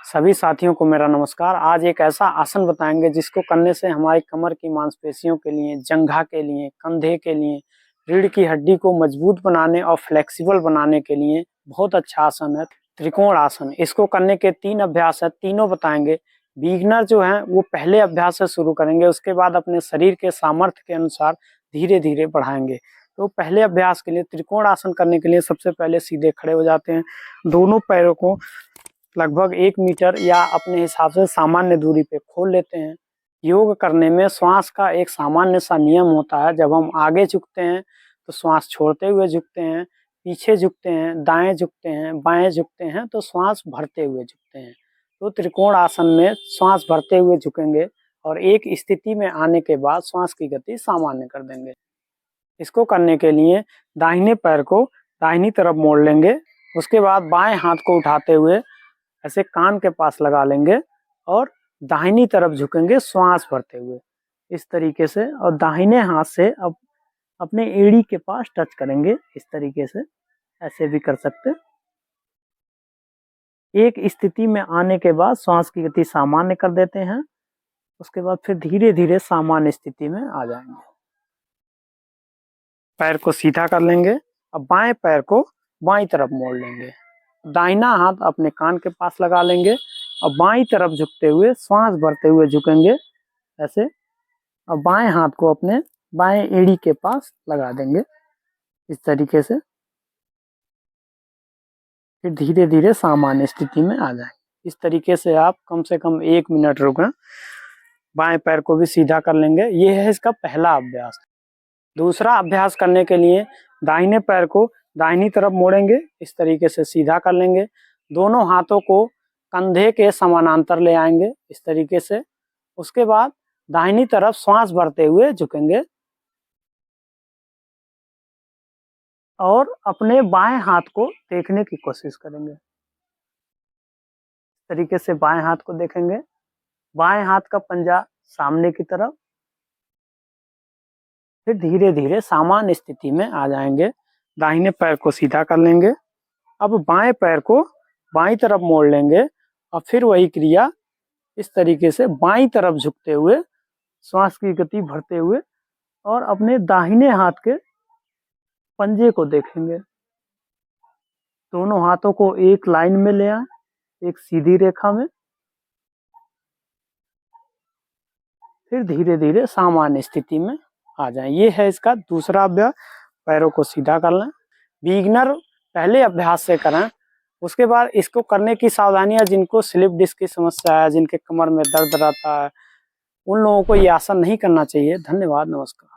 सभी साथियों को मेरा नमस्कार। आज एक ऐसा आसन बताएंगे जिसको करने से हमारी कमर की मांसपेशियों के लिए, जंघा के लिए, कंधे के लिए, रीढ़ की हड्डी को मजबूत बनाने और फ्लेक्सिबल बनाने के लिए बहुत अच्छा आसन है, त्रिकोण आसन। इसको करने के 3 अभ्यास है, तीनों बताएंगे। बिगिनर जो है वो पहले अभ्यास से शुरू करेंगे, उसके बाद अपने शरीर के सामर्थ्य के अनुसार धीरे धीरे बढ़ाएंगे। तो पहले अभ्यास के लिए त्रिकोण आसन करने के लिए सबसे पहले सीधे खड़े हो जाते हैं। दोनों पैरों को लगभग 1 मीटर या अपने हिसाब से सामान्य दूरी पे खोल लेते हैं। योग करने में श्वास का एक सामान्य सा नियम होता है। जब हम आगे झुकते हैं तो श्वास छोड़ते हुए झुकते हैं, पीछे झुकते हैं, दाएं झुकते हैं, बाएं झुकते हैं तो श्वास भरते हुए झुकते हैं। तो त्रिकोण आसन में श्वास भरते हुए झुकेंगे और एक स्थिति में आने के बाद श्वास की गति सामान्य कर देंगे। इसको करने के लिए दाहिने पैर को दाहिनी तरफ मोड़ लेंगे, उसके बाद बाएं हाथ को उठाते हुए ऐसे कान के पास लगा लेंगे और दाहिनी तरफ झुकेंगे श्वास भरते हुए इस तरीके से, और दाहिने हाथ से अब अपने एड़ी के पास टच करेंगे इस तरीके से। ऐसे भी कर सकते। एक स्थिति में आने के बाद श्वास की गति सामान्य कर देते हैं, उसके बाद फिर धीरे धीरे सामान्य स्थिति में आ जाएंगे। पैर को सीधा कर लेंगे। अब बाएं पैर को बाईं तरफ मोड़ लेंगे, दाहिना हाथ अपने कान के पास लगा लेंगे और बाईं तरफ झुकते हुए श्वास भरते हुए झुकेंगे ऐसे, और बाएं हाथ को अपने बाएं एड़ी के पास लगा देंगे इस तरीके से। फिर धीरे धीरे सामान्य स्थिति में आ जाएंगे। इस तरीके से आप कम से कम 1 मिनट रुकें। बाएं पैर को भी सीधा कर लेंगे। ये है इसका पहला अभ्यास। दूसरा अभ्यास करने के लिए दाहिने पैर को दाहिनी तरफ मोड़ेंगे, इस तरीके से सीधा कर लेंगे। दोनों हाथों को कंधे के समानांतर ले आएंगे इस तरीके से। उसके बाद दाहिनी तरफ श्वास भरते हुए झुकेंगे और अपने बाएं हाथ को देखने की कोशिश करेंगे। इस तरीके से बाएं हाथ को देखेंगे, बाएं हाथ का पंजा सामने की तरफ। फिर धीरे धीरे सामान्य स्थिति में आ जाएंगे। दाहिने पैर को सीधा कर लेंगे। अब बाएं पैर को बाईं तरफ मोड़ लेंगे और फिर वही क्रिया इस तरीके से बाईं तरफ झुकते हुए श्वास की गति भरते हुए और अपने दाहिने हाथ के पंजे को देखेंगे। दोनों हाथों को एक लाइन में ले आए, एक सीधी रेखा में। फिर धीरे धीरे सामान्य स्थिति में आ जाए। ये है इसका दूसरा अभ्यास। पैरों को सीधा कर लें। बिगिनर पहले अभ्यास से करें। उसके बाद इसको करने की सावधानियां, जिनको स्लिप डिस्क की समस्या है, जिनके कमर में दर्द रहता है, उन लोगों को ये आसन नहीं करना चाहिए। धन्यवाद, नमस्कार।